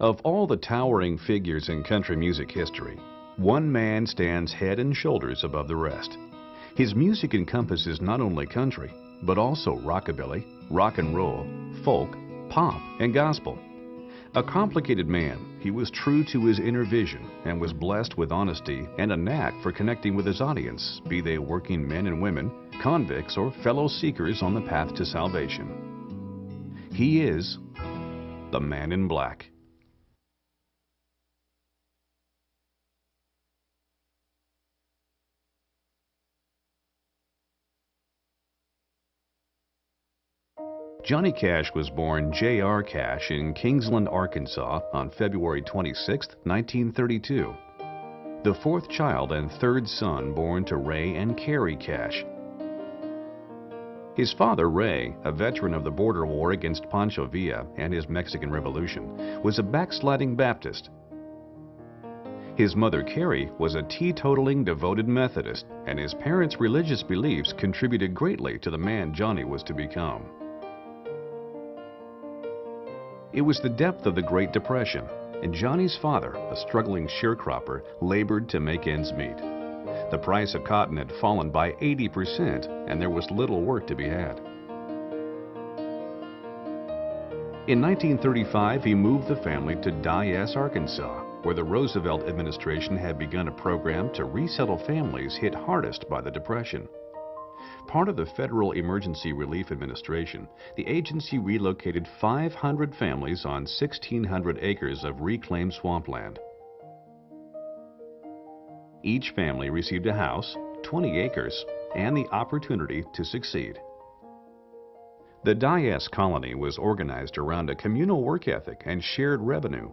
Of all the towering figures in country music history, one man stands head and shoulders above the rest. His music encompasses not only country, but also rockabilly, rock and roll, folk, pop, and gospel. A complicated man, he was true to his inner vision and was blessed with honesty and a knack for connecting with his audience, be they working men and women, convicts, or fellow seekers on the path to salvation. He is the Man in Black. Johnny Cash was born J.R. Cash in Kingsland, Arkansas on February 26, 1932. The fourth child and third son born to Ray and Carrie Cash. His father, Ray, a veteran of the border war against Pancho Villa and his Mexican Revolution, was a backsliding Baptist. His mother, Carrie, was a teetotaling devoted Methodist, and his parents' religious beliefs contributed greatly to the man Johnny was to become. It was the depth of the Great Depression, and Johnny's father, a struggling sharecropper, labored to make ends meet. The price of cotton had fallen by 80%, and there was little work to be had. In 1935, he moved the family to Dyess, Arkansas, where the Roosevelt administration had begun a program to resettle families hit hardest by the Depression. Part of the Federal Emergency Relief Administration, the agency relocated 500 families on 1,600 acres of reclaimed swampland. Each family received a house, 20 acres, and the opportunity to succeed. The Dyess colony was organized around a communal work ethic and shared revenue.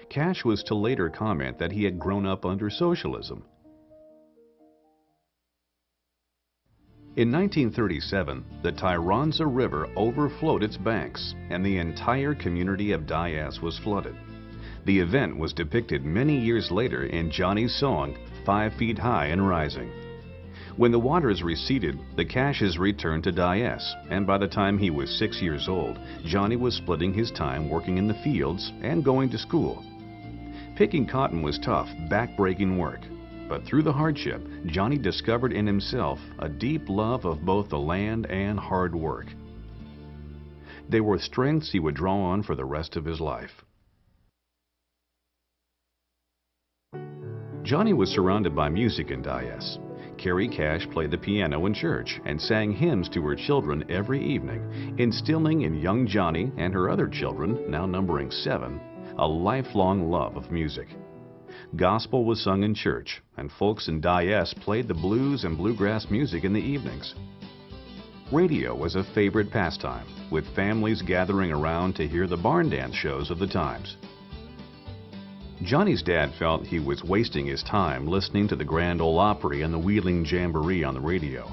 Cash was to later comment that he had grown up under socialism. In 1937, the Tyronza River overflowed its banks, and the entire community of Dyess was flooded. The event was depicted many years later in Johnny's song, 5 Feet High and Rising. When the waters receded, the Cashes returned to Dyess, and by the time he was 6 years old, Johnny was splitting his time working in the fields and going to school. Picking cotton was tough, back-breaking work. But through the hardship, Johnny discovered in himself a deep love of both the land and hard work. They were strengths he would draw on for the rest of his life. Johnny was surrounded by music in Dyess. Carrie Cash played the piano in church and sang hymns to her children every evening, instilling in young Johnny and her other children, now numbering 7, a lifelong love of music. Gospel was sung in church, and folks in Dyess played the blues and bluegrass music in the evenings. Radio was a favorite pastime, with families gathering around to hear the barn dance shows of the times. Johnny's dad felt he was wasting his time listening to the Grand Ole Opry and the Wheeling Jamboree on the radio.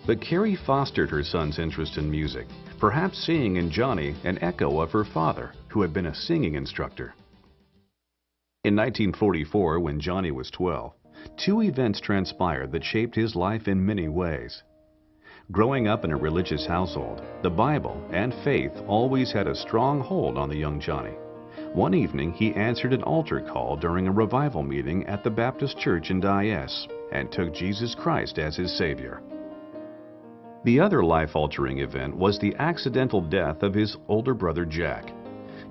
But Carrie fostered her son's interest in music, perhaps seeing in Johnny an echo of her father, who had been a singing instructor. In 1944, when Johnny was 12, 2 events transpired that shaped his life in many ways. Growing up in a religious household, the Bible and faith always had a strong hold on the young Johnny. One evening, he answered an altar call during a revival meeting at the Baptist Church in Dyess and took Jesus Christ as his Savior. The other life-altering event was the accidental death of his older brother Jack.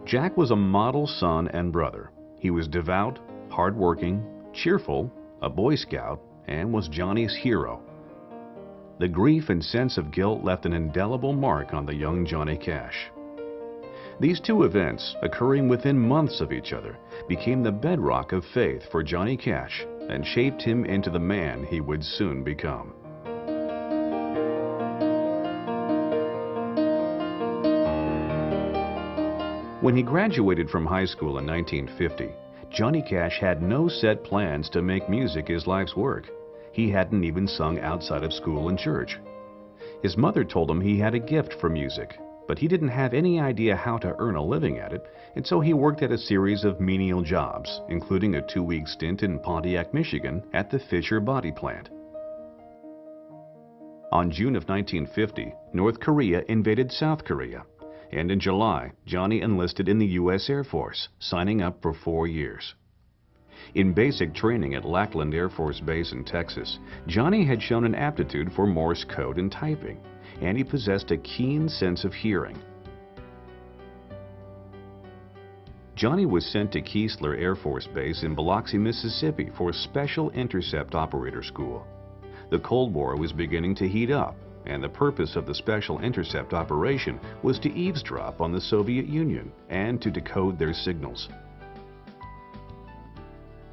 Jack was a model son and brother. He was devout, hardworking, cheerful, a Boy Scout, and was Johnny's hero. The grief and sense of guilt left an indelible mark on the young Johnny Cash. These 2 events, occurring within months of each other, became the bedrock of faith for Johnny Cash and shaped him into the man he would soon become. When he graduated from high school in 1950, Johnny Cash had no set plans to make music his life's work. He hadn't even sung outside of school and church. His mother told him he had a gift for music, but he didn't have any idea how to earn a living at it, and so he worked at a series of menial jobs, including a 2-week stint in Pontiac, Michigan at the Fisher Body Plant. On June of 1950, North Korea invaded South Korea. and in July, Johnny enlisted in the U.S. Air Force, signing up for 4 years. In basic training at Lackland Air Force Base in Texas, Johnny had shown an aptitude for Morse code and typing, and he possessed a keen sense of hearing. Johnny was sent to Keesler Air Force Base in Biloxi, Mississippi for Special Intercept Operator School. The Cold War was beginning to heat up, and the purpose of the Special Intercept operation was to eavesdrop on the Soviet Union and to decode their signals.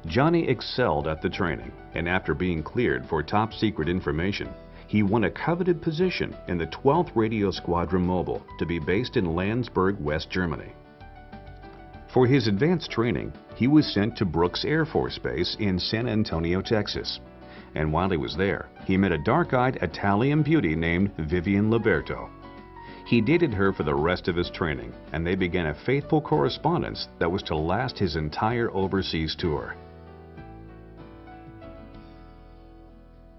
Johnny excelled at the training, and after being cleared for top-secret information, he won a coveted position in the 12th Radio Squadron Mobile to be based in Landsberg, West Germany. For his advanced training, he was sent to Brooks Air Force Base in San Antonio, Texas. And while he was there, he met a dark-eyed Italian beauty named Vivian Liberto. He dated her for the rest of his training, and they began a faithful correspondence that was to last his entire overseas tour.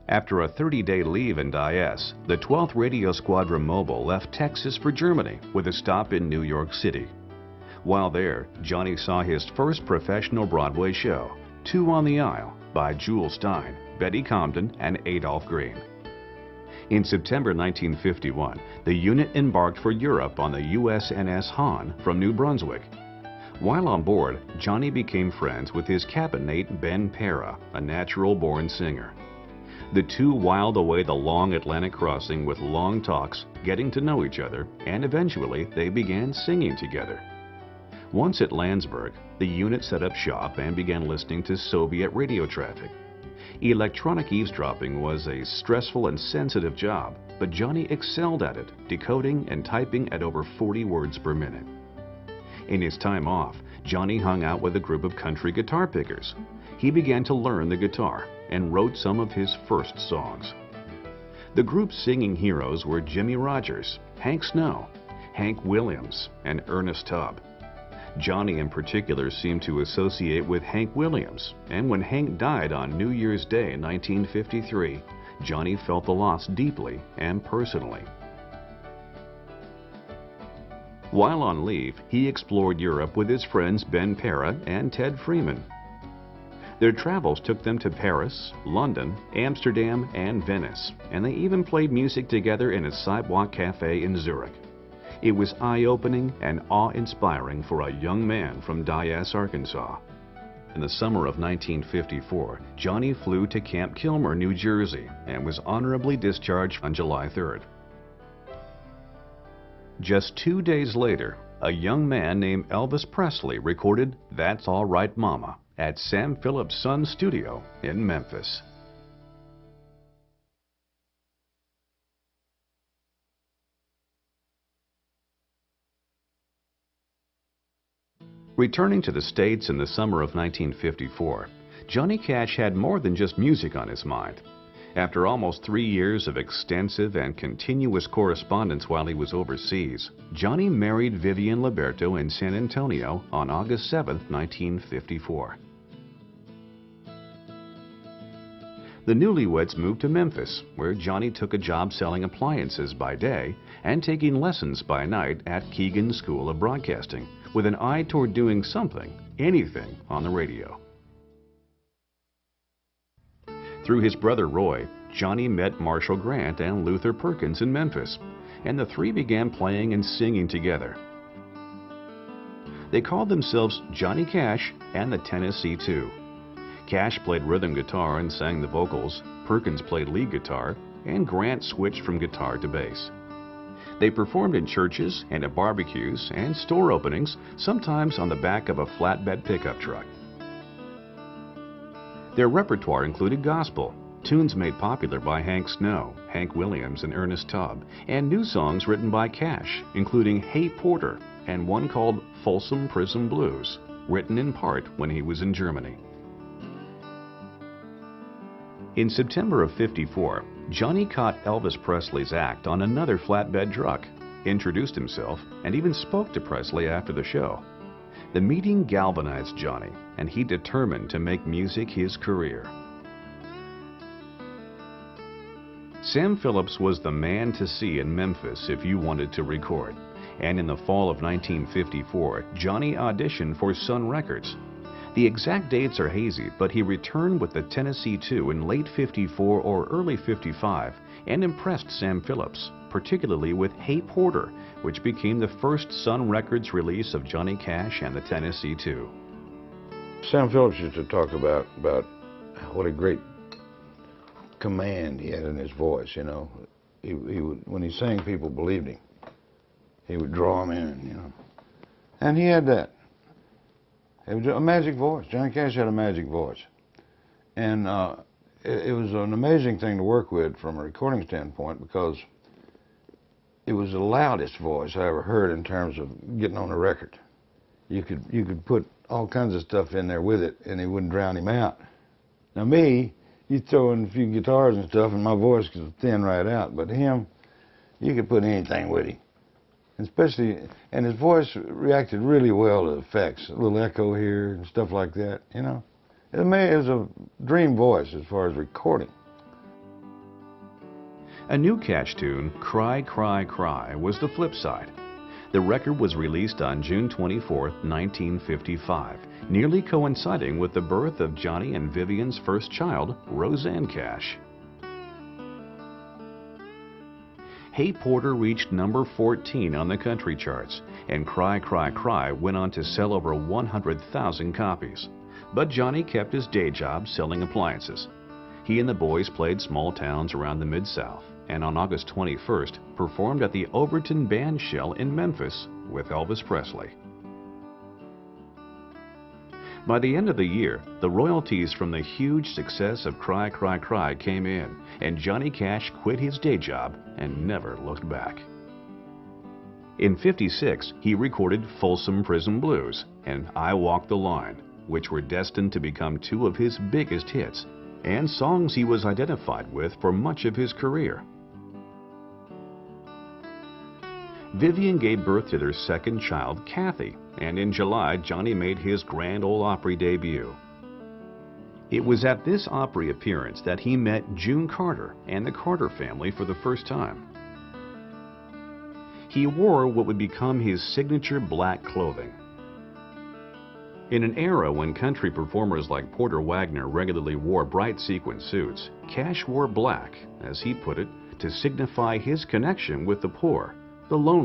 After a 30-day leave in Diaz, the 12th Radio Squadron Mobile left Texas for Germany with a stop in New York City. While there, Johnny saw his first professional Broadway show, Two on the Aisle, by Jewel Stein, Betty Comden, and Adolph Green. In September 1951, the unit embarked for Europe on the USNS Hahn from New Brunswick. While on board, Johnny became friends with his cabin mate Ben Para, a natural-born singer. The two whiled away the long Atlantic crossing with long talks, getting to know each other, and eventually they began singing together. Once at Landsberg, the unit set up shop and began listening to Soviet radio traffic. Electronic eavesdropping was a stressful and sensitive job, but Johnny excelled at it, decoding and typing at over 40 words per minute. In his time off, Johnny hung out with a group of country guitar pickers. He began to learn the guitar and wrote some of his first songs. The group's singing heroes were Jimmy Rogers, Hank Snow, Hank Williams, and Ernest Tubb. Johnny in particular seemed to associate with Hank Williams, and when Hank died on New Year's Day 1953, Johnny felt the loss deeply and personally. While on leave, he explored Europe with his friends Ben Para and Ted Freeman. Their travels took them to Paris, London, Amsterdam, and Venice, and they even played music together in a sidewalk cafe in Zurich. It was eye-opening and awe-inspiring for a young man from Diaz, Arkansas. In the summer of 1954, Johnny flew to Camp Kilmer, New Jersey, and was honorably discharged on July 3rd. Just 2 days later, a young man named Elvis Presley recorded "That's All Right Mama" at Sam Phillips' Son Studio in Memphis. Returning to the States in the summer of 1954, Johnny Cash had more than just music on his mind. After almost 3 years of extensive and continuous correspondence while he was overseas, Johnny married Vivian Liberto in San Antonio on August 7, 1954. The newlyweds moved to Memphis, where Johnny took a job selling appliances by day and taking lessons by night at Keegan School of Broadcasting, with an eye toward doing something, anything, on the radio. Through his brother Roy, Johnny met Marshall Grant and Luther Perkins in Memphis, and the three began playing and singing together. They called themselves Johnny Cash and the Tennessee Two. Cash played rhythm guitar and sang the vocals, Perkins played lead guitar, and Grant switched from guitar to bass. They performed in churches and at barbecues and store openings, sometimes on the back of a flatbed pickup truck. Their repertoire included gospel, tunes made popular by Hank Snow, Hank Williams, and Ernest Tubb, and new songs written by Cash, including Hey Porter and one called Folsom Prison Blues, written in part when he was in Germany. In September of '54, Johnny caught Elvis Presley's act on another flatbed truck, introduced himself, and even spoke to Presley after the show. The meeting galvanized Johnny, and he determined to make music his career. Sam Phillips was the man to see in Memphis if you wanted to record, and in the fall of 1954, Johnny auditioned for Sun Records. The exact dates are hazy, but he returned with the Tennessee 2 in late '54 or early '55 and impressed Sam Phillips, particularly with Hey Porter, which became the first Sun Records release of Johnny Cash and the Tennessee 2. Sam Phillips used to talk about what a great command he had in his voice, you know. He would, when he sang, people believed him. He would draw them in, you know. And he had that. It was a magic voice. Johnny Cash had a magic voice. And it was an amazing thing to work with from a recording standpoint, because it was the loudest voice I ever heard in terms of getting on a record. You could put all kinds of stuff in there with it, and it wouldn't drown him out. Now me, you throw in a few guitars and stuff, and my voice could thin right out. But him, you could put anything with him. Especially, and his voice reacted really well to effects, a little echo here and stuff like that, you know. It was a dream voice as far as recording. A new Cash tune, Cry, Cry, Cry, was the flip side. The record was released on June 24, 1955, nearly coinciding with the birth of Johnny and Vivian's first child, Roseanne Cash. Hey Porter reached number 14 on the country charts, and Cry, Cry, Cry went on to sell over 100,000 copies. But Johnny kept his day job selling appliances. He and the boys played small towns around the Mid-South, and on August 21st, performed at the Overton Band Shell in Memphis with Elvis Presley. By the end of the year, the royalties from the huge success of Cry, Cry, Cry came in, and Johnny Cash quit his day job and never looked back. In '56, he recorded Folsom Prison Blues and I Walk the Line, which were destined to become two of his biggest hits, and songs he was identified with for much of his career. Vivian gave birth to their second child, Kathy, and in July, Johnny made his Grand Ole Opry debut. It was at this Opry appearance that he met June Carter and the Carter family for the first time. He wore what would become his signature black clothing. In an era when country performers like Porter Wagoner regularly wore bright sequin suits, Cash wore black, as he put it, to signify his connection with the poor, the lonely.